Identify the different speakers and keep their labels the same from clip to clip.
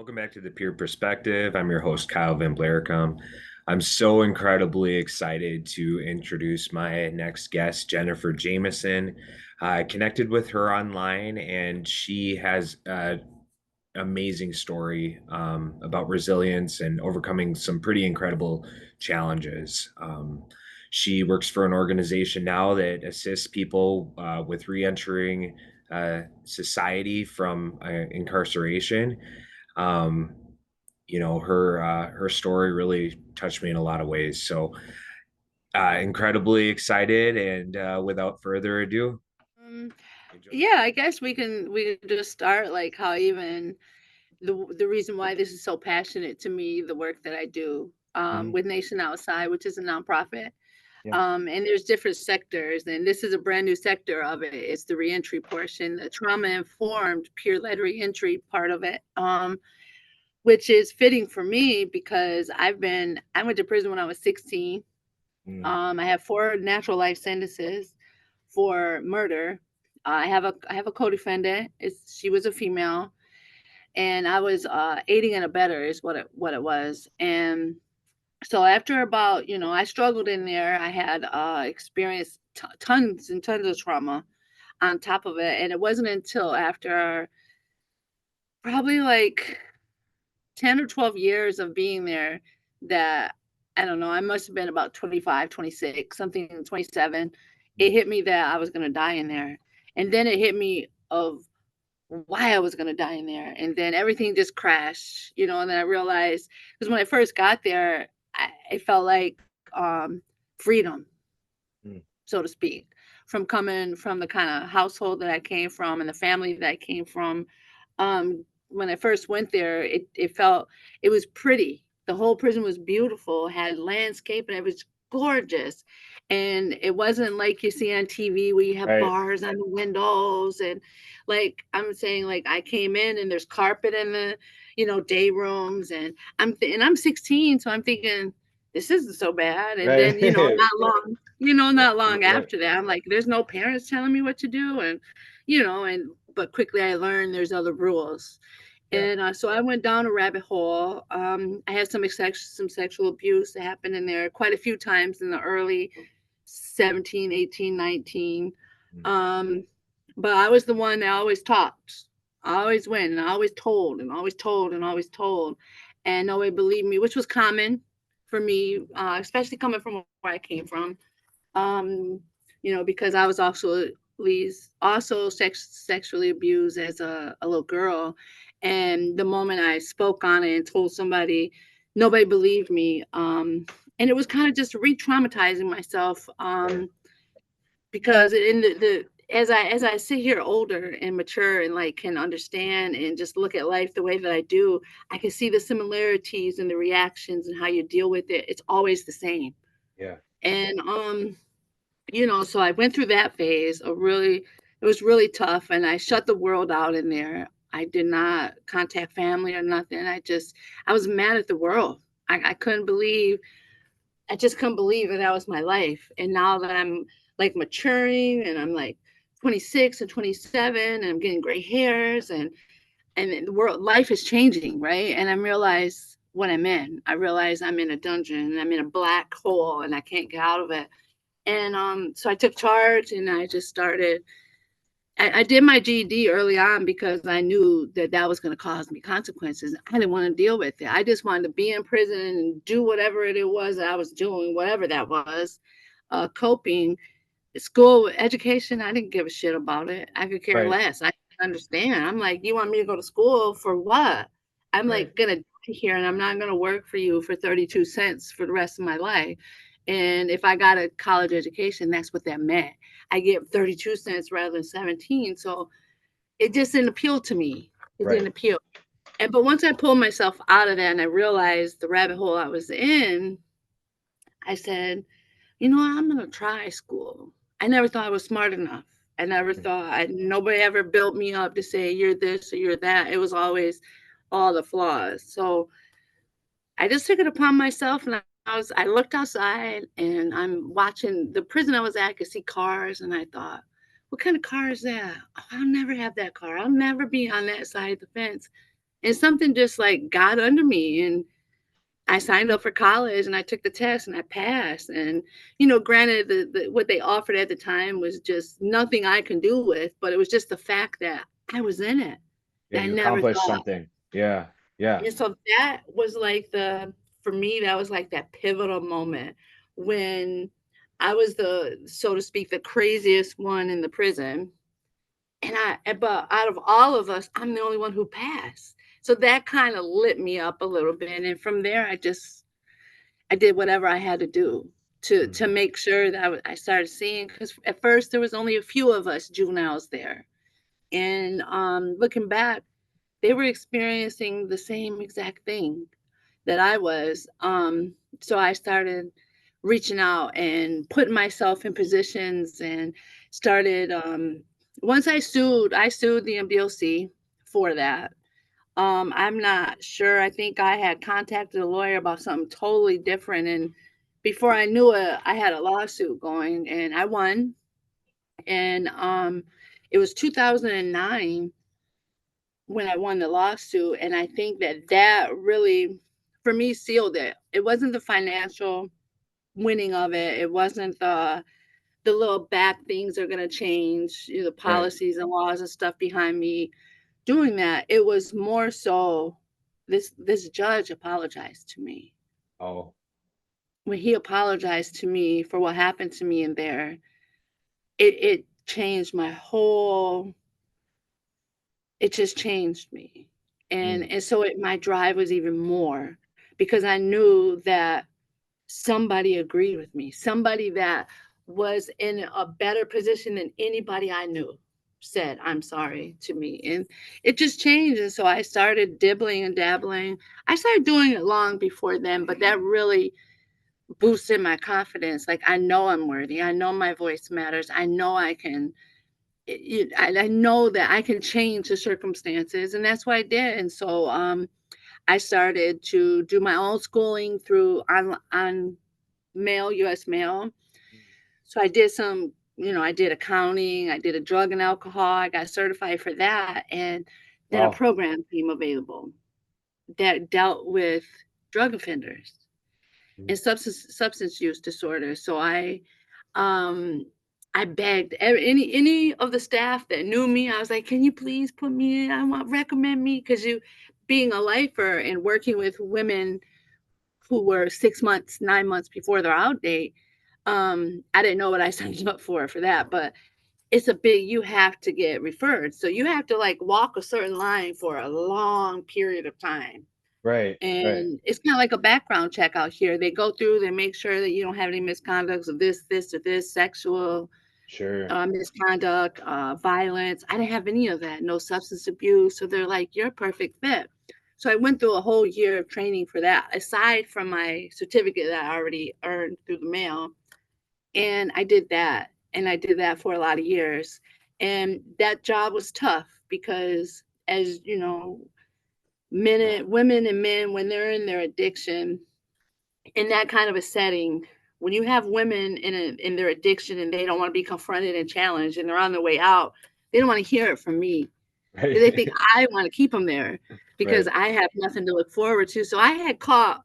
Speaker 1: Welcome back to the Peer Perspective. I'm your host, Kyle Van Blaricum. I'm so incredibly excited to introduce my next guest, Jennifer Jamison. I connected with her online, and she has an amazing story about resilience and overcoming some pretty incredible challenges. She works for an organization now that assists people with reentering society from incarceration. um, her story really touched me in a lot of ways. So incredibly excited, and without further ado,
Speaker 2: Um,
Speaker 1: enjoy.
Speaker 2: yeah, I guess we can just start like how even the reason why this is so passionate to me, the work that I do
Speaker 1: Mhm.
Speaker 2: with Nation Outside, which is a nonprofit.
Speaker 1: Yeah.
Speaker 2: And there's different sectors, and this is a brand new sector of it. It's the reentry portion, the trauma informed peer-led reentry part of it. Which is fitting for me because I went to prison when I was 16.
Speaker 1: Mm.
Speaker 2: I have 4 natural life sentences for murder. I have a co-defendant. She was a female, and I was aiding and abettor is what it was. And so after about, I struggled in there. I had experienced tons and tons of trauma on top of it, and it wasn't until after probably like 10 or 12 years of being there that I don't know, I must have been about 25, 26, something 27. It
Speaker 1: Mm.
Speaker 2: hit me that I was going to die in there. And then it hit me of why I was going to die in there. And then everything just crashed, and then I realized because when I first got there, it felt like um, freedom,
Speaker 1: Mm.
Speaker 2: so to speak, from coming from the kind of household that I came from and the family that I came from. When I first went there, it felt it was pretty. The whole prison was beautiful, had landscape, and it was gorgeous. And it wasn't like you see on TV where you have
Speaker 1: Right.
Speaker 2: bars on the windows and like I'm saying, like I came in and there's carpet in the, day rooms and I'm 16, so I'm thinking this isn't so bad. And
Speaker 1: Right.
Speaker 2: then, not long
Speaker 1: Right.
Speaker 2: after that, I'm like, there's no parents telling me what to do. But quickly I learned there's other rules.
Speaker 1: Yeah.
Speaker 2: And so I went down a rabbit hole. I had some sexual abuse that happened in there quite a few times in the early 17, 18, 19.
Speaker 1: Mm.
Speaker 2: Um, but I was the one that always talked. I always went and I always told and always told and always told. And nobody believed me, which was common for me, especially coming from where I came from. Um, because I was also sexually abused as a little girl. And the moment I spoke on it and told somebody, nobody believed me. And it was kind of just re-traumatizing myself.
Speaker 1: Right.
Speaker 2: Because in the as I sit here older and mature and like can understand and just look at life the way that I do, I can see the similarities and the reactions and how you deal with it. It's always the same.
Speaker 1: Yeah.
Speaker 2: And so I went through that phase of really, it was really tough, and I shut the world out in there. I did not contact family or nothing. I was mad at the world. I couldn't believe, I just couldn't believe that that was my life. And now that I'm like maturing and I'm like 26 and 27 and I'm getting gray hairs and the world, life is changing, right? And I realize what I'm in. I realize I'm in a dungeon and I'm in a black hole and I can't get out of it. And so I took charge and I just started. I did my GED early on because I knew that that was going to cause me consequences. I didn't want to deal with it. I just wanted to be in prison and do whatever it was that I was doing, whatever that was, coping. School education, I didn't give a shit about it. I could care
Speaker 1: Right.
Speaker 2: less. I didn't understand. I'm like, you want me to go to school for what? I'm
Speaker 1: Right.
Speaker 2: like gonna die here and I'm not gonna work for you for 32 cents for the rest of my life. And if I got a college education, that's what that meant. I get 32 cents rather than 17. So it just didn't appeal to me. It didn't
Speaker 1: Right.
Speaker 2: appeal. But once I pulled myself out of that and I realized the rabbit hole I was in, I said, I'm gonna try school. I never thought I was smart enough. I never
Speaker 1: Mm.
Speaker 2: thought nobody ever built me up to say you're this or you're that. It was always all the flaws. So I just took it upon myself and I looked outside and I'm watching the prison I was at. I could see cars and I thought, what kind of car is that? Oh, I'll never have that car. I'll never be on that side of the fence. And something just like got under me, and I signed up for college and I took the test and I passed. And, granted, what they offered at the time was just nothing I can do with, but it was just the fact that I was in it
Speaker 3: Yeah,
Speaker 2: that I
Speaker 3: you
Speaker 2: never
Speaker 3: accomplished
Speaker 2: thought.
Speaker 3: something. Yeah. Yeah.
Speaker 2: And so that was like for me, that was like that pivotal moment when I was so to speak, the craziest one in the prison. But out of all of us, I'm the only one who passed. So that kind of lit me up a little bit. And from there, I did whatever I had to do to
Speaker 3: Mhm.
Speaker 2: make sure that I started seeing, because at first there was only a few of us juveniles there. And looking back, they were experiencing the same exact thing that I was. So I started reaching out and putting myself in positions and started. Once I sued the MDOC for that. I'm not sure. I think I had contacted a lawyer about something totally different. And before I knew it, I had a lawsuit going and I won. And it was 2009 when I won the lawsuit. And I think that really, for me, sealed it. It wasn't the financial winning of it. It wasn't the little back things are going to change, the
Speaker 3: Right.
Speaker 2: policies and laws and stuff behind me doing that. It was more so this judge apologized to me.
Speaker 3: Oh,
Speaker 2: When he apologized to me for what happened to me in there, it changed my whole it just changed me. And
Speaker 3: mm,
Speaker 2: so my drive was even more because I knew that somebody agreed with me, somebody that was in a better position than anybody I knew said, "I'm sorry" to me. And it just changed. And so I started dibbling and dabbling. I started doing it long before then, but that really boosted my confidence. Like, I know I'm worthy. I know my voice matters. I know I can. I know that I can change the circumstances, and that's what I did. And so I started to do my own schooling through on mail, US mail.
Speaker 3: mm.
Speaker 2: So I did I did accounting, I did a drug and alcohol, I got certified for that. And then a
Speaker 3: Wow.
Speaker 2: program came available that dealt with drug offenders
Speaker 3: Mm.
Speaker 2: and substance use disorders. So um I begged any of the staff that knew me. I was like, "Can you please put me in? Recommend me," because you being a lifer and working with women who were 6 months, 9 months before their out date. I didn't know what I signed up for that, but it's a big, you have to get referred. So you have to like walk a certain line for a long period of time.
Speaker 3: Right. Right.
Speaker 2: And it's kind of like a background check out here. They go through, they make sure that you don't have any misconducts of this, or this, sexual
Speaker 3: Sure.
Speaker 2: misconduct, violence. I didn't have any of that, no substance abuse. So they're like, "You're a perfect fit." So I went through a whole year of training for that, aside from my certificate that I already earned through the mail. And I did that. And I did that for a lot of years. And that job was tough because, as you know, women and men, when they're in their addiction, in that kind of a setting, when you have women in their addiction and they don't want to be confronted and challenged and they're on their way out, they don't want to hear it from me. They think
Speaker 3: Right.
Speaker 2: I want to keep them there because
Speaker 3: Right.
Speaker 2: I have nothing to look forward to. So I had caught,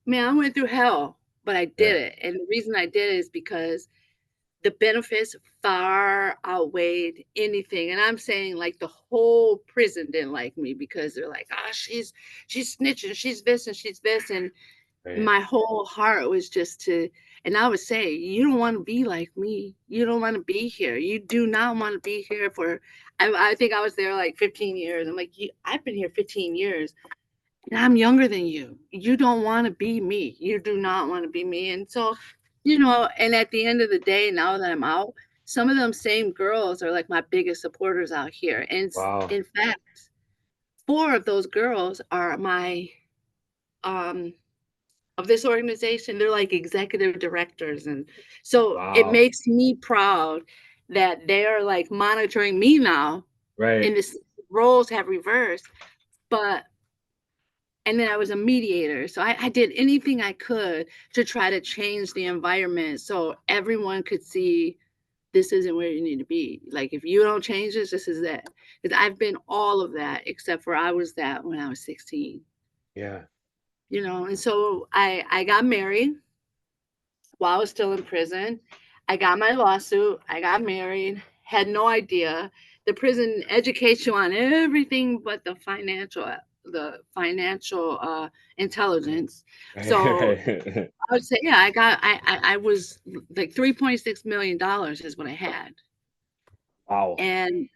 Speaker 2: man, I went through hell, but I did
Speaker 3: Yeah.
Speaker 2: it. And the reason I did it is because the benefits far outweighed anything. And I'm saying like the whole prison didn't like me because they're like, "Ah, she's snitching, she's this and she's this." And
Speaker 3: Right.
Speaker 2: my whole heart was just to, and I would say, "You don't want to be like me. You don't want to be here. You do not want to be here for," I think I was there like 15 years. I'm like, I've been here 15 years and I'm younger than you. You don't want to be me. You do not want to be me. And so, and at the end of the day, now that I'm out, some of them same girls are like my biggest supporters out here. And
Speaker 3: Wow.
Speaker 2: in fact, four of those girls are my um of this organization. They're like executive directors. And so it
Speaker 3: Wow.
Speaker 2: makes me proud that they're like monitoring me now,
Speaker 3: Right.
Speaker 2: and this roles have reversed. But and then I was a mediator. So I did anything I could to try to change the environment so everyone could see this isn't where you need to be. Like, if you don't change this is that. Because I've been all of that, except for I was that when I was 16.
Speaker 3: Yeah.
Speaker 2: And so I got married while I was still in prison. I got my lawsuit. I got married. Had no idea. The prison educates you on everything but the financial intelligence. So
Speaker 3: Right.
Speaker 2: I would say, yeah, I was like $3.6 million is what I had.
Speaker 3: Wow.
Speaker 2: And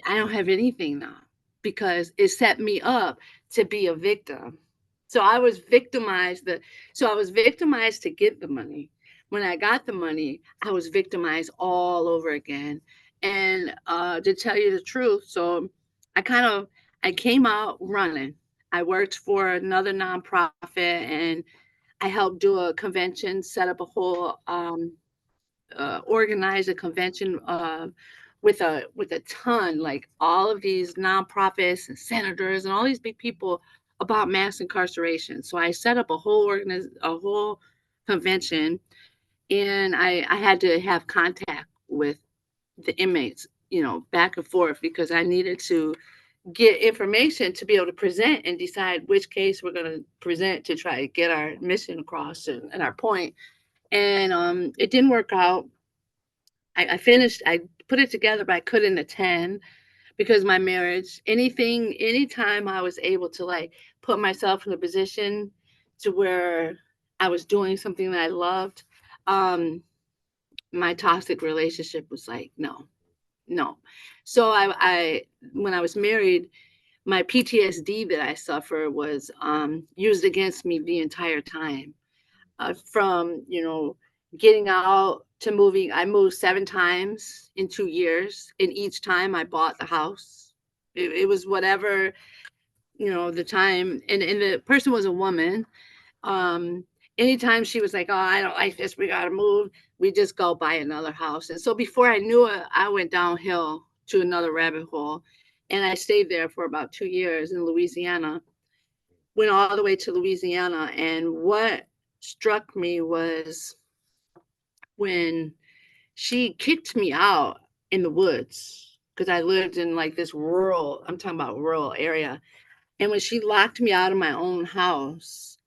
Speaker 2: I don't have anything now because it set me up to be a victim. So I was victimized. So I was victimized to get the money. When I got the money, I was victimized all over again. And to tell you the truth, so I came out running. I worked for another nonprofit and I helped do a convention, set up a whole organize a convention with a ton, like all of these nonprofits and senators and all these big people about mass incarceration. So I set up a whole convention, and I had to have contact with the inmates, back and forth because I needed to get information to be able to present and decide which case we're going to present to try to get our mission across and our point. And it didn't work out. I put it together, but I couldn't attend because my marriage, anytime I was able to like put myself in a position to where I was doing something that I loved, my toxic relationship was like, no, no. So when I was married, my PTSD that I suffered was used against me the entire time. From getting out to moving. I moved 7 times in 2 years, and each time I bought the house. It was whatever the time, and the person was a woman. um Anytime she was like, oh, I don't like this, we gotta move, we just go buy another house. And so before I knew it, I went downhill to another rabbit hole, and I stayed there for about 2 years in Louisiana. Went all the way to Louisiana, and what struck me was when she kicked me out in the woods because I lived in like this rural, I'm talking about rural area. And when she locked me out of my own house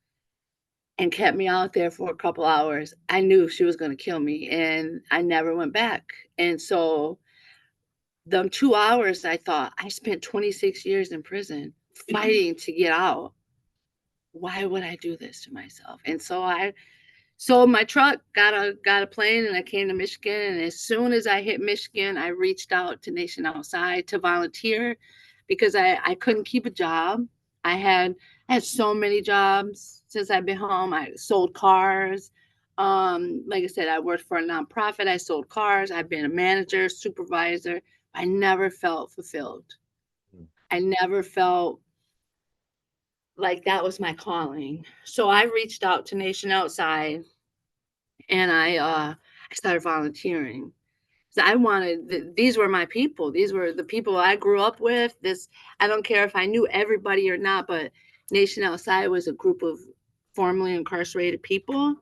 Speaker 2: and kept me out there for a couple hours, I knew she was going to kill me, and I never went back. And so the 2 hours, I thought, I spent 26 years in prison fighting to get out. Why would I do this to myself? And so I sold my truck, got a plane, and I came to Michigan. And as soon as I hit Michigan, I reached out to Nation Outside to volunteer because I couldn't keep a job. I had so many jobs since I've been home. I sold cars. Like I said, I worked for a nonprofit. I sold cars. I've been a manager, supervisor. I never felt fulfilled. I never felt like that was my calling. So I reached out to Nation Outside, and I started volunteering. So I wanted these were my people. These were the people I grew up with. I don't care if I knew everybody or not, but Nation Outside was a group of formerly incarcerated people,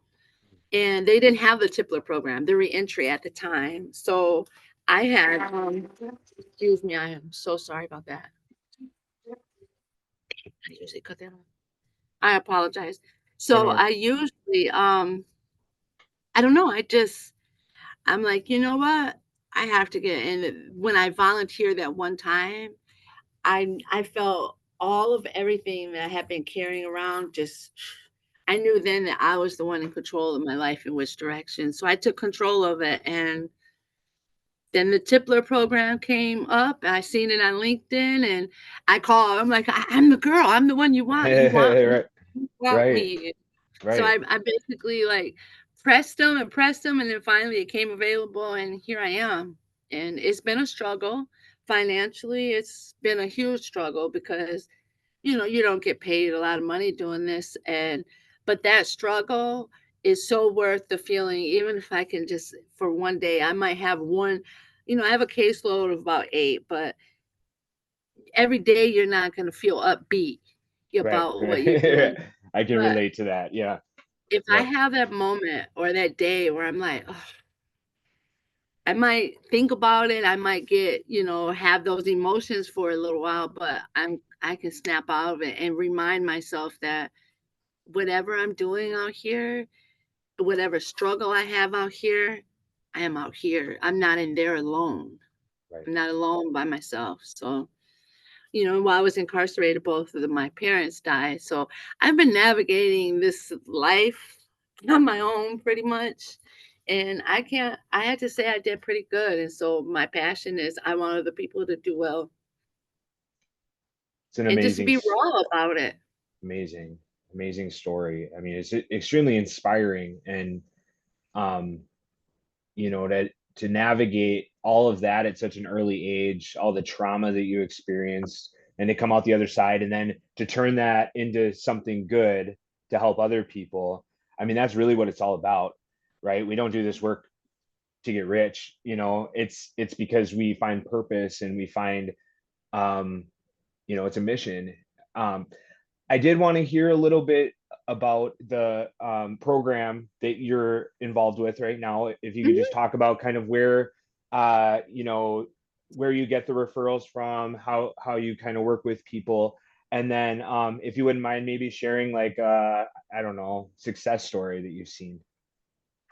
Speaker 2: and they didn't have the Tippler program, the reentry at the time. So I had, excuse me, I am so sorry about that. I usually cut that off. I apologize.
Speaker 3: Oh,
Speaker 2: So
Speaker 3: no.
Speaker 2: I usually, I don't know. I'm like, you know what? I have to get in. When I volunteered that one time, I felt all of everything that I had been carrying around. Just I knew then that I was the one in control of my life and which direction. So I took control of it, and then the Tippler program came up. I seen it on LinkedIn, and I called. I'm like, I'm the girl. I'm the one you want.
Speaker 3: Right.
Speaker 2: You want
Speaker 3: Right.
Speaker 2: me. So
Speaker 3: Right.
Speaker 2: I basically like pressed them and pressed them, and then finally it came available, and here I am. And it's been a struggle financially. It's been a huge struggle because you don't get paid a lot of money doing this, but that struggle is so worth the feeling. Even if I can just for one day, I might have one. I have a caseload of about 8, but every day you're not going to feel upbeat
Speaker 3: Right.
Speaker 2: about what you're doing.
Speaker 3: I can
Speaker 2: But
Speaker 3: relate to that. Yeah.
Speaker 2: if I
Speaker 3: Yep.
Speaker 2: have that moment or that day where I'm like, oh, I might think about it. I might get, have those emotions for a little while, but I can snap out of it and remind myself that whatever I'm doing out here, whatever struggle I have out here, I am out here. I'm not in there alone.
Speaker 3: Right.
Speaker 2: I'm not alone by myself. So, while I was incarcerated, both of my parents died. So I've been navigating this life on my own pretty much. And I had to say I did pretty good. And so my passion is I want other people to do well
Speaker 3: It's an
Speaker 2: and just to
Speaker 3: amazing,
Speaker 2: be raw about it.
Speaker 3: amazing, amazing story. I mean, it's extremely inspiring, and um, that to navigate all of that at such an early age, all the trauma that you experienced, and to come out the other side, and then to turn that into something good to help other people. I mean, that's really what it's all about, right? We don't do this work to get rich. It's because we find purpose, and we find, um, it's a mission. Um, I did want to hear a little bit about the program that you're involved with right now. If you could
Speaker 2: Mhm.
Speaker 3: just talk about kind of where, where you get the referrals from, how you kind of work with people, and then if you wouldn't mind maybe sharing like I don't know, success story that you've seen.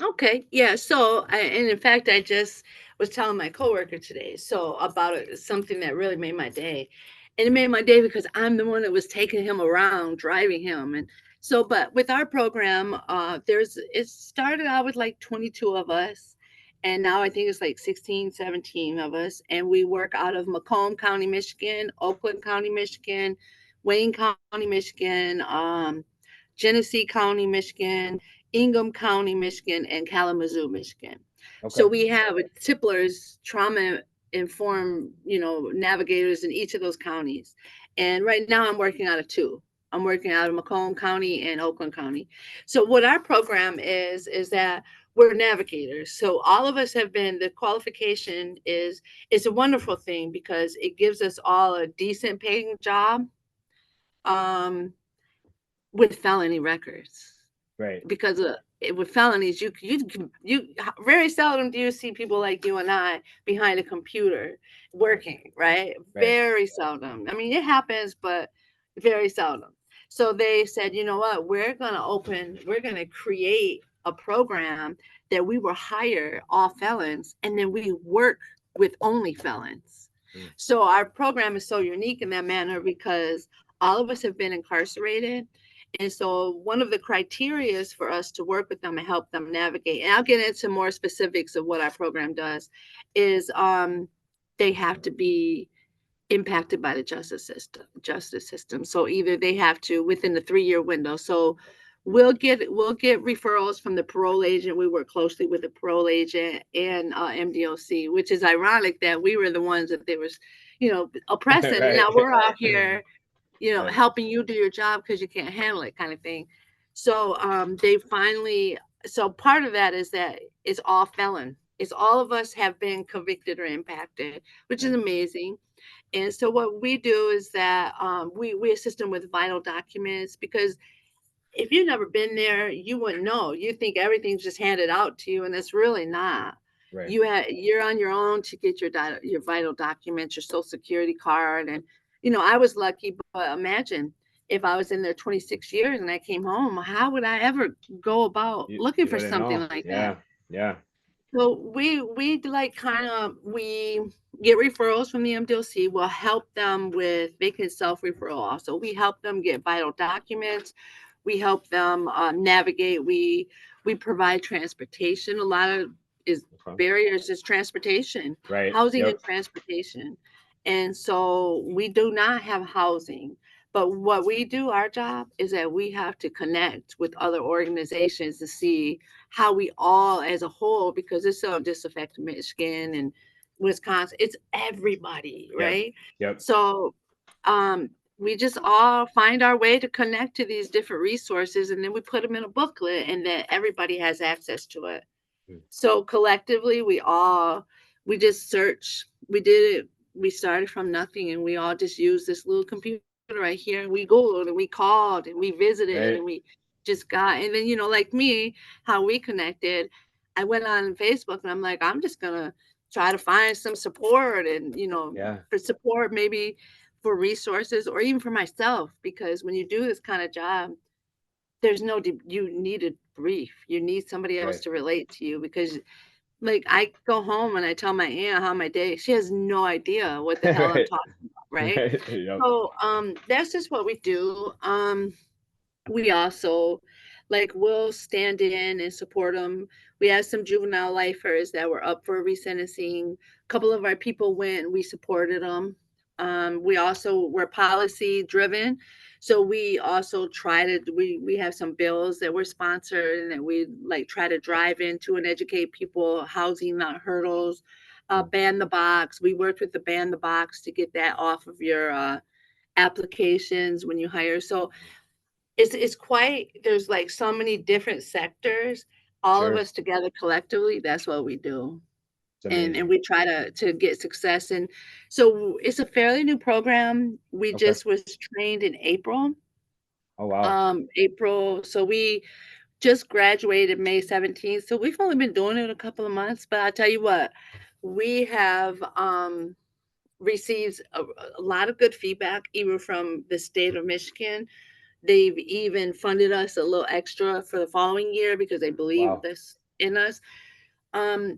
Speaker 2: Okay, yeah. So, and in fact, I just was telling my coworker today so about it, something that really made my day, and it made my day because I'm the one that was taking him around, driving him, and so. But with our program, it started out with like 22 of us, and now I think it's like 16, 17 of us, and we work out of Macomb County, Michigan, Oakland County, Michigan, Wayne County, Michigan, Genesee County, Michigan, Ingham County, Michigan, and Kalamazoo, Michigan. So
Speaker 3: Okay.
Speaker 2: we have TIPLers, trauma informed, navigators in each of those counties. And right now I'm working out of two. I'm working out of Macomb County and Oakland County. So what our program is that we're navigators. So all of us have been, the qualification is, it's a wonderful thing because it gives us all a decent paying job um, with felony records
Speaker 3: Right.
Speaker 2: because with felonies, you very seldom do you see people like you and I behind a computer working, right?
Speaker 3: Right.
Speaker 2: Very seldom. I mean, it happens, but very seldom. So they said, you know what? We're gonna create a program that we will hire all felons, and then we work with only felons.
Speaker 3: Mm.
Speaker 2: So our program is so unique in that manner because all of us have been incarcerated, and so one of the criteria is for us to work with them and help them navigate. And I'll get into more specifics of what our program does is they have to be impacted by the justice system. So either they have to within the 3-year window. So we'll get referrals from the parole agent. We work closely with the parole agent and MDOC, which is ironic that we were the ones that they was, oppressing. And
Speaker 3: Right.
Speaker 2: now we're out here
Speaker 3: Right.
Speaker 2: helping you do your job because you can't handle it kind of thing. So so part of that is that it's all felon. It's all of us have been convicted or impacted, which is
Speaker 3: Right.
Speaker 2: amazing. And so what we do is that we assist them with vital documents because if you've never been there, you wouldn't know. You think everything's just handed out to you, and it's really not.
Speaker 3: Right.
Speaker 2: You're on your own to get your vital documents, your social security card, and I was lucky. But imagine if I was in there 26 years and I came home, how would I ever go about looking
Speaker 3: You
Speaker 2: for
Speaker 3: wouldn't
Speaker 2: something
Speaker 3: know.
Speaker 2: like that?
Speaker 3: Yeah. Yeah.
Speaker 2: So we get referrals from the MDLC. We'll help them with making self-referral also. We help them get vital documents. We help them navigate. We provide transportation. A lot of is
Speaker 3: Okay.
Speaker 2: barriers is transportation,
Speaker 3: Right.
Speaker 2: housing and
Speaker 3: Yep.
Speaker 2: transportation. And so we do not have housing. But what we do, our job is that we have to connect with other organizations to see how we all as a whole, because it's so just affect Michigan and Wisconsin, it's everybody,
Speaker 3: Yep.
Speaker 2: right?
Speaker 3: Yep.
Speaker 2: So we just all find our way to connect to these different resources, and then we put them in a booklet and then everybody has access to it.
Speaker 3: Mm.
Speaker 2: So collectively we just search. We started from nothing and we all just used this little computer right here, and we googled and we called and we visited
Speaker 3: Right.
Speaker 2: and we just got, and then like me, how we connected, I went on Facebook and I'm like, I'm just gonna try to find some support and,
Speaker 3: Yeah.
Speaker 2: for support, maybe for resources or even for myself, because when you do this kind of job, there's no, you need a brief. You need somebody else
Speaker 3: Right.
Speaker 2: to relate to you, because like I go home and I tell my aunt how my day, she has no idea what the hell I'm
Speaker 3: Right.
Speaker 2: talking about, right?
Speaker 3: Right. Yep.
Speaker 2: So that's just what we do. We also, like, we'll stand in and support them. We had some juvenile lifers that were up for resentencing. A couple of our people went, we supported them. We also were policy driven. So we also try to, we have some bills that were sponsored and that we like try to drive into and educate people, housing, not hurdles, ban the box. We worked with the ban the box to get that off of your applications when you hire. So it's quite, there's like so many different sectors, all of
Speaker 3: Sure.
Speaker 2: us together collectively, that's what we do.
Speaker 3: It's
Speaker 2: And
Speaker 3: amazing.
Speaker 2: we try to get success. And so it's a fairly new program. We
Speaker 3: Okay.
Speaker 2: just was trained in April.
Speaker 3: Oh, wow.
Speaker 2: April. So we just graduated May 17th. So we've only been doing it a couple of months, but I'll tell you what, we have received a lot of good feedback, even from the state of Michigan. They've even funded us a little extra for the following year because they believe
Speaker 3: Wow.
Speaker 2: this in us.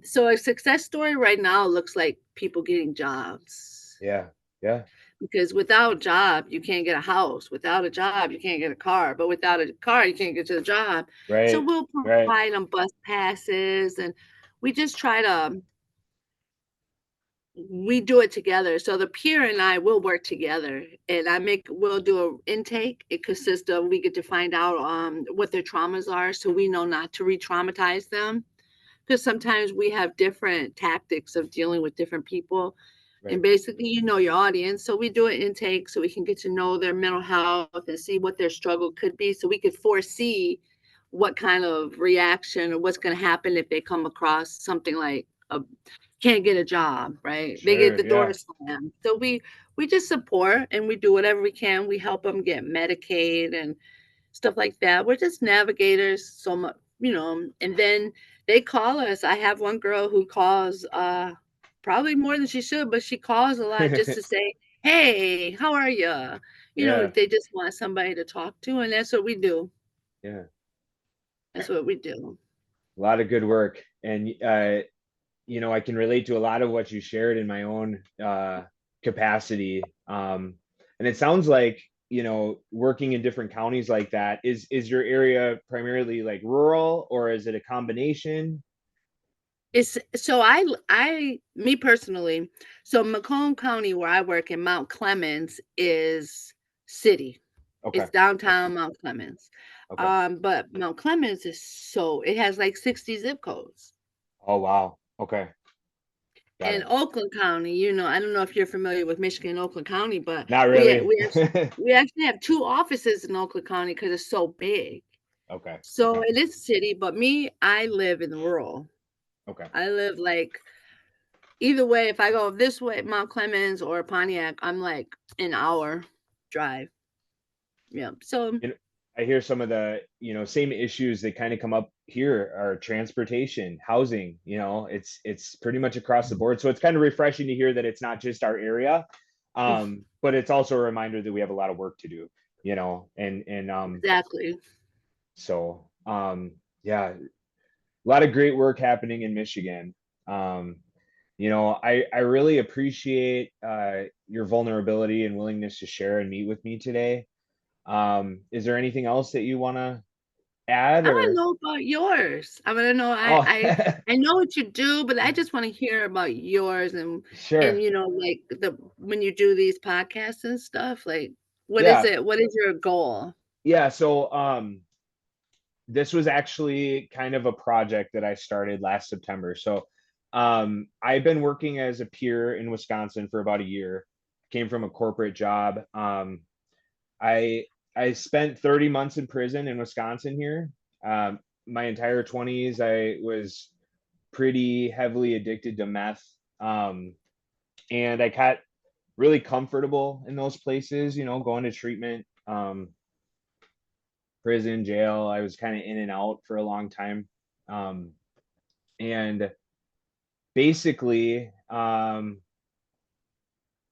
Speaker 2: So a success story right now looks like people getting jobs,
Speaker 3: Yeah. Yeah.
Speaker 2: because without a job, you can't get a house. Without a job, you can't get a car. But without a car, you can't get to the job. So
Speaker 3: Right.
Speaker 2: we'll
Speaker 3: Right.
Speaker 2: provide them bus passes, and we just try to, we do it together. So the peer and I will work together, and we'll do an intake. It consists of, we get to find out what their traumas are, so we know not to re-traumatize them, because sometimes we have different tactics of dealing with different people.
Speaker 3: Right.
Speaker 2: And basically, your audience. So we do an intake so we can get to know their mental health and see what their struggle could be, so we could foresee what kind of reaction or what's going to happen if they come across something like a can't get a job, right? They get
Speaker 3: Sure.
Speaker 2: the door
Speaker 3: Yeah.
Speaker 2: slammed. So we just support and we do whatever we can. We help them get Medicaid and stuff like that. We're just navigators so much, and then they call us. I have one girl who calls probably more than she should, but she calls a lot just to say, "Hey, how are you?"
Speaker 3: Yeah.
Speaker 2: They just want somebody to talk to, and that's what we do.
Speaker 3: Yeah.
Speaker 2: That's what we do.
Speaker 3: A lot of good work. And I can relate to a lot of what you shared in my own capacity. And it sounds like, working in different counties like that, is your area primarily like rural, or is it a combination?
Speaker 2: It's so me personally, so Macomb County, where I work in Mount Clemens, is city.
Speaker 3: Okay.
Speaker 2: It's downtown Mount Clemens.
Speaker 3: Okay.
Speaker 2: But Mount Clemens it has like 60 zip codes.
Speaker 3: Oh, wow. Okay. Got
Speaker 2: And
Speaker 3: it.
Speaker 2: Oakland County, I don't know if you're familiar with Michigan, Oakland County, but
Speaker 3: Not
Speaker 2: we
Speaker 3: really.
Speaker 2: we actually have two offices in Oakland County because it's so big.
Speaker 3: Okay.
Speaker 2: So
Speaker 3: Okay.
Speaker 2: it is city, but I live in the rural.
Speaker 3: Okay.
Speaker 2: I live like, either way, if I go this way, Mount Clemens or Pontiac, I'm like an hour drive. Yeah. So
Speaker 3: I hear some of the, same issues that kind of come up here are transportation, housing, it's pretty much across the board. So it's kind of refreshing to hear that it's not just our area. But it's also a reminder that we have a lot of work to do, and
Speaker 2: exactly.
Speaker 3: so yeah, a lot of great work happening in Michigan. I really appreciate your vulnerability and willingness to share and meet with me today. Is there anything else that you want to add,
Speaker 2: I want to
Speaker 3: or?
Speaker 2: know about yours. I want to know.
Speaker 3: Oh,
Speaker 2: I know what you do, but I just want to hear about yours, and
Speaker 3: sure.
Speaker 2: like when you do these podcasts and stuff. Like, what is
Speaker 3: Yeah.
Speaker 2: it? What is your goal?
Speaker 3: Yeah. So, this was actually kind of a project that I started last September. So, I've been working as a peer in Wisconsin for about a year. Came from a corporate job. I I spent 30 months in prison in Wisconsin here. My entire 20s, I was pretty heavily addicted to meth. And I got really comfortable in those places, going to treatment, prison, jail. I was kind of in and out for a long time. Um, And basically,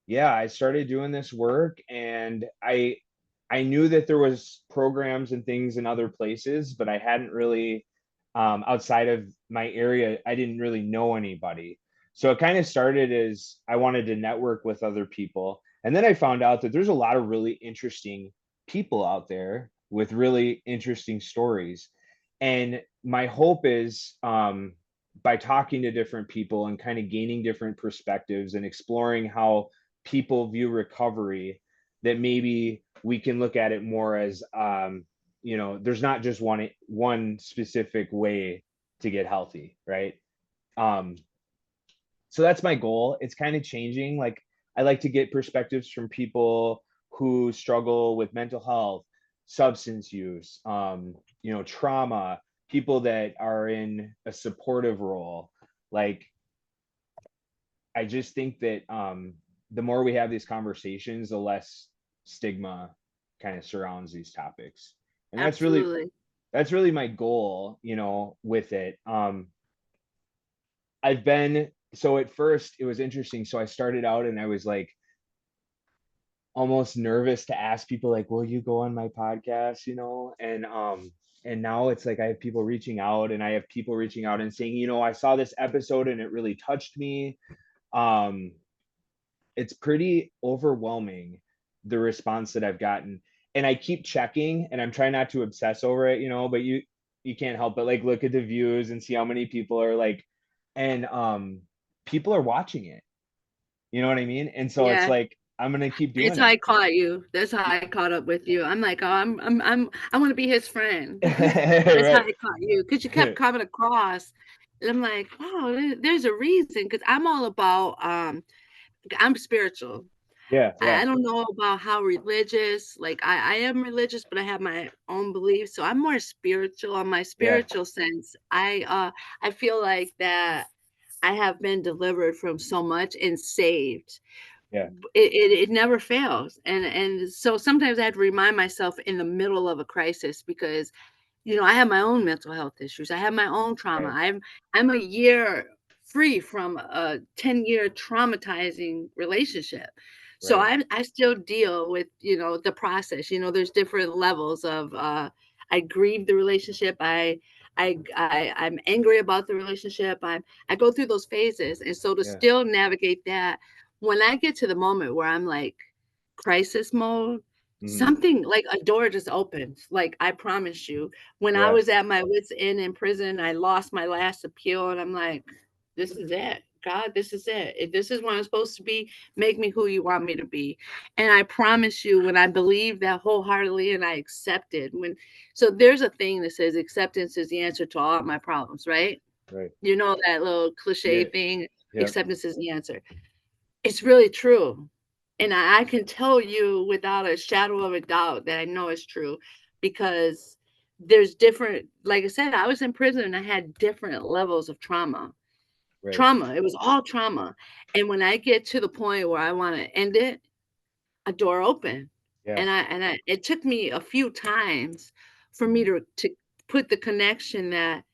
Speaker 3: yeah, I started doing this work, and I knew that there was programs and things in other places, but I hadn't really, outside of my area, I didn't really know anybody. So it kind of started as I wanted to network with other people. And then I found out that there's a lot of really interesting people out there with really interesting stories. And my hope is, by talking to different people and kind of gaining different perspectives and exploring how people view recovery, that maybe we can look at it more as, there's not just one specific way to get healthy, right? um so that's my goal. It's kind of changing. Like, I like to get perspectives from people who struggle with mental health, substance use, trauma, people that are in a supportive role. Like, I just think that, the more we have these conversations, the less stigma kind of surrounds these topics. And
Speaker 2: Absolutely.
Speaker 3: that's really my goal, with it. I've been so at first it was interesting. So I started out and I was like almost nervous to ask people, like, will you go on my podcast, and now it's like I have people reaching out, and I have people reaching out and saying, I saw this episode and it really touched me. um it's pretty overwhelming, the response that I've gotten. And I keep checking, and I'm trying not to obsess over it, but you can't help but like look at the views and see how many people are like, and people are watching it. You know what I mean? And so it's
Speaker 2: Yeah.
Speaker 3: like I'm gonna keep
Speaker 2: That's
Speaker 3: doing
Speaker 2: how
Speaker 3: it.
Speaker 2: I caught you. That's how I caught up with you. I'm like, oh, I want to be his friend. That's how
Speaker 3: Right.
Speaker 2: I caught you, because you kept coming across, and I'm like, wow, there's a reason. Because I'm all about, I'm spiritual.
Speaker 3: Yeah, yeah,
Speaker 2: I don't know about how religious, like I am religious, but I have my own beliefs. So I'm more spiritual. On my
Speaker 3: yeah,
Speaker 2: spiritual sense, I feel like that I have been delivered from so much and saved.
Speaker 3: yeah,
Speaker 2: It never fails. And so sometimes I have to remind myself in the middle of a crisis, because I have my own mental health issues. I have my own trauma.
Speaker 3: right,
Speaker 2: I'm a year free from a 10-year traumatizing relationship. So
Speaker 3: right,
Speaker 2: I still deal with, the process. There's different levels of, I grieve the relationship. I'm angry about the relationship. I go through those phases. And so to
Speaker 3: yeah,
Speaker 2: still navigate that, when I get to the moment where I'm like crisis mode,
Speaker 3: mhm,
Speaker 2: something like a door just opens. Like, I promise you, when I
Speaker 3: yeah,
Speaker 2: was at my wits end in prison, I lost my last appeal, and I'm like, this is it. God, this is it. If this is what I'm supposed to be, make me who you want me to be. And I promise you, when I believe that wholeheartedly and I accepted, so there's a thing that says acceptance is the answer to all my problems, right?
Speaker 3: right,
Speaker 2: You know that little cliche
Speaker 3: yeah,
Speaker 2: thing,
Speaker 3: yeah,
Speaker 2: acceptance is the answer. It's really true. And I can tell you without a shadow of a doubt that I know it's true, because there's different, like I said, I was in prison and I had different levels of trauma.
Speaker 3: right,
Speaker 2: Trauma, it was all trauma. And when I get to the point where I want to end it, a door opened.
Speaker 3: yeah,
Speaker 2: And it took me a few times for me to put the connection that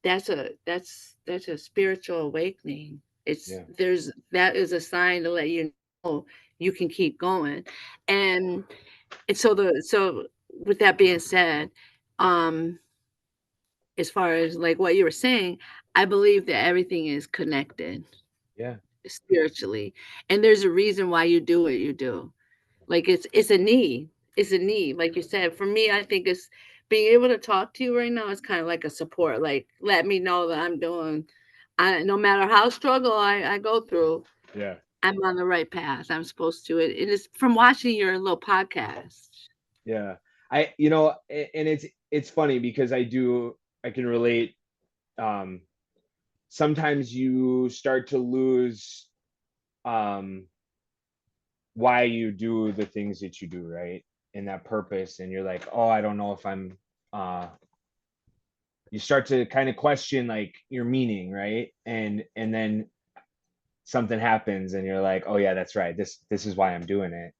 Speaker 2: that's a spiritual awakening. It's
Speaker 3: yeah,
Speaker 2: there's that is a sign to let you know you can keep going. And so with that being said, um, as far as like what you were saying, I believe that everything is connected
Speaker 3: yeah,
Speaker 2: spiritually. And there's a reason why you do what you do. Like, it's a need. It's a need. Like you said, for me, I think it's being able to talk to you right now is kind of like a support. Like, let me know that I'm doing, no matter how struggle I go through,
Speaker 3: yeah,
Speaker 2: I'm on the right path. I'm supposed to. It is from watching your little podcast.
Speaker 3: yeah. And it's funny because I can relate. um Sometimes you start to lose, um why you do the things that you do, right? And that purpose, and you're like, oh, I don't know if I'm, uh you start to kind of question like your meaning, right? And then something happens and you're like, oh yeah, that's right, this is why I'm doing it.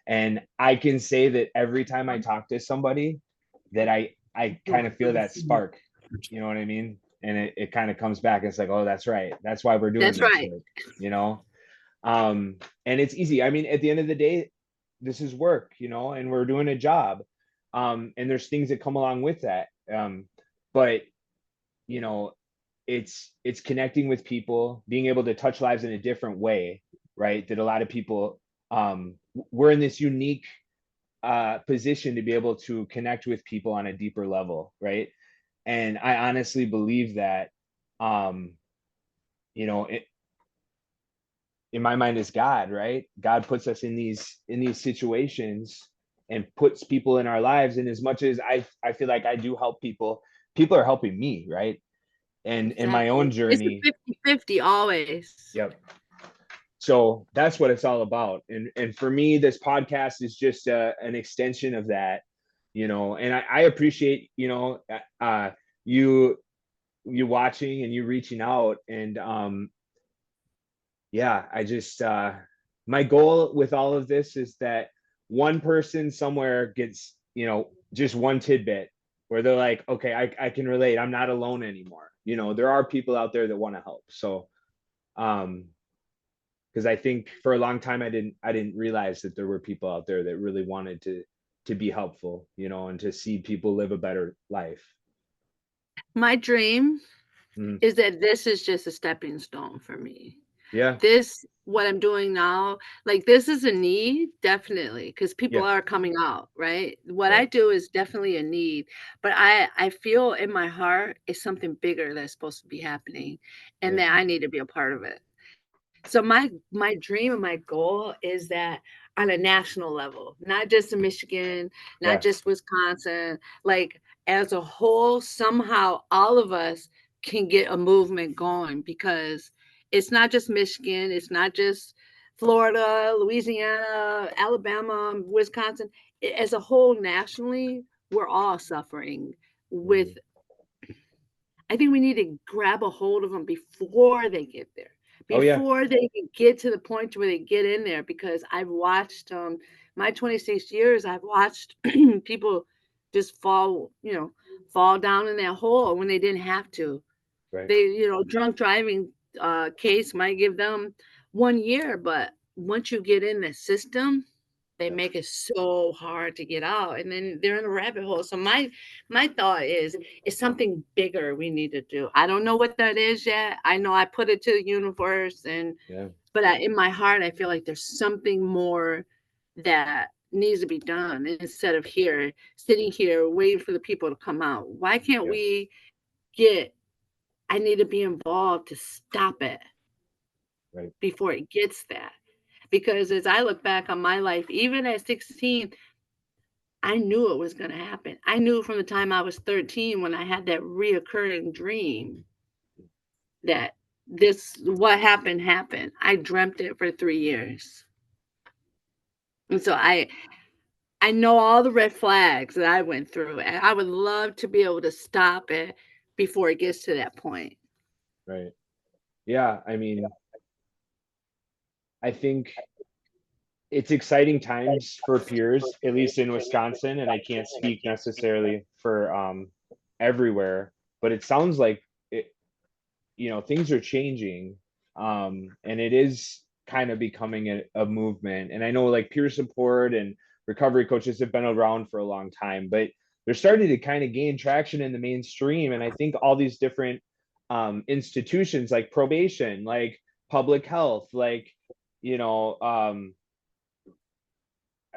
Speaker 3: And I can say that every time I talk to somebody, that I kind of feel that spark. You know what I mean? and it kind of comes back and it's like, oh, that's right, that's why we're doing
Speaker 2: That's
Speaker 3: this
Speaker 2: right.
Speaker 3: work, you know. And it's easy. I mean, at the end of the day, this is work, you know, and we're doing a job. And there's things that come along with that. But you know, it's connecting with people, being able to touch lives in a different way, right? That a lot of people, we're in this unique position to be able to connect with people on a deeper level, right? And I honestly believe that, um, you know, in my mind is God, right? God puts us in these situations and puts people in our lives. And as much as I feel like I do help people, people are helping me, right? And in my own
Speaker 2: Exactly. It's a
Speaker 3: journey.
Speaker 2: 50-50 always.
Speaker 3: Yep. So that's what it's all about. And for me, this podcast is just an extension of that, you know. And I appreciate, you know, you watching and you reaching out. And yeah, I just my goal with all of this is that one person somewhere gets, you know, just one tidbit where they're like, okay, I can relate, I'm not alone anymore, you know. There are people out there that want to help. So because I think for a long time I didn't realize that there were people out there that really wanted to be helpful, you know, and to see people live a better life.
Speaker 2: My dream
Speaker 3: Mm,
Speaker 2: is that this is just a stepping stone for me.
Speaker 3: yeah,
Speaker 2: This, what I'm doing now, like this is a need, definitely, because people
Speaker 3: yeah,
Speaker 2: are coming out, right? What I
Speaker 3: right,
Speaker 2: do is definitely a need, but I feel in my heart it's something bigger that's supposed to be happening, and
Speaker 3: yeah,
Speaker 2: that I need to be a part of it. So my dream and my goal is that on a national level, not just in Michigan, not
Speaker 3: yeah,
Speaker 2: just Wisconsin, like as a whole, somehow all of us can get a movement going, because it's not just Michigan, it's not just Florida, Louisiana, Alabama, Wisconsin. As a whole, nationally, we're all suffering with.
Speaker 3: mhm.
Speaker 2: I think we need to grab a hold of them before they get there,
Speaker 3: Oh yeah,
Speaker 2: before they can get to the point where they get in there. Because I've watched my 26 years, I've watched people just fall, fall down in that hole when they didn't have to.
Speaker 3: right,
Speaker 2: They, drunk driving case might give them 1 year, but once you get in the system, they
Speaker 3: yeah,
Speaker 2: make it so hard to get out, and then they're in a rabbit hole. So my thought is, it's something bigger we need to do. I don't know what that is yet. I know I put it to the universe,
Speaker 3: yeah,
Speaker 2: but in my heart, I feel like there's something more that needs to be done, instead of sitting here waiting for the people to come out. Why can't
Speaker 3: yeah,
Speaker 2: we get? I need to be involved to stop it
Speaker 3: right,
Speaker 2: before it gets that. Because as I look back on my life, even at 16, I knew it was going to happen. I knew from the time I was 13, when I had that reoccurring dream, that what happened. I dreamt it for 3 years. And so I know all the red flags that I went through, and I would love to be able to stop it before it gets to that point.
Speaker 3: right. Yeah, I mean, I think it's exciting times for peers, at least in Wisconsin, and I can't speak necessarily for everywhere, but it sounds like it, you know, things are changing, and it is kind of becoming a movement. And I know like peer support and recovery coaches have been around for a long time, but they're starting to kind of gain traction in the mainstream. And I think all these different institutions like probation, like public health, like, you know, I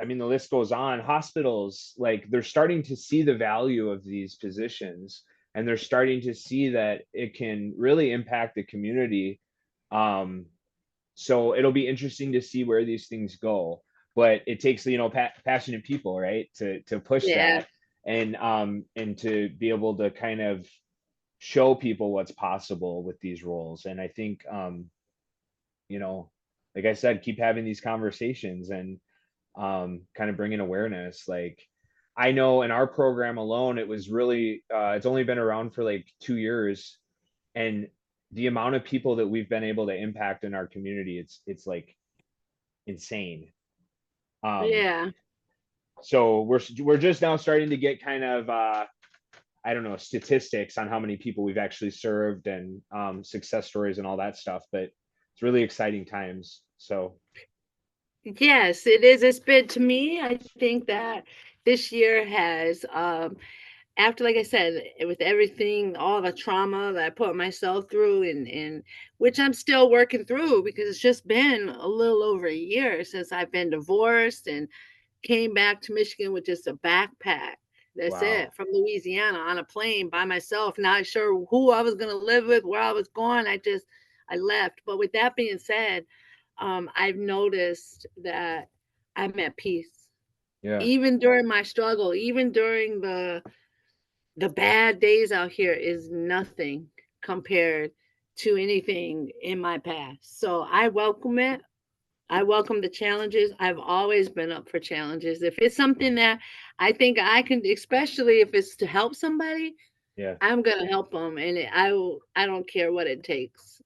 Speaker 3: mean, the list goes on. Hospitals, like they're starting to see the value of these positions, and they're starting to see that it can really impact the community. Um, so it'll be interesting to see where these things go. But it takes, you know, passionate people, right, to push
Speaker 2: Yeah.
Speaker 3: that, and to be able to kind of show people what's possible with these roles. And I think, you know, like I said, keep having these conversations and kind of bringing awareness. Like I know in our program alone, it was really it's only been around for like 2 years, and the amount of people that we've been able to impact in our community, it's like insane. Um,
Speaker 2: Yeah.
Speaker 3: so we're just now starting to get kind of I don't know, statistics on how many people we've actually served and success stories and all that stuff. But it's really exciting times. So
Speaker 2: Yes, it is. It's been, to me, I think that this year has, after, like I said, with everything, all the trauma that I put myself through, and which I'm still working through, because it's just been a little over a year since I've been divorced and came back to Michigan with just a backpack. That's
Speaker 3: wow.
Speaker 2: it, from Louisiana on a plane by myself, not sure who I was going to live with, where I was going. I left. But with that being said, I've noticed that I'm at peace,
Speaker 3: Yeah.
Speaker 2: even during my struggle, even during the bad days out here is nothing compared to anything in my past. So I welcome it. I welcome the challenges. I've always been up for challenges. If it's something that I think I can, especially if it's to help somebody,
Speaker 3: Yeah.
Speaker 2: I'm gonna help them, and I don't care what it takes.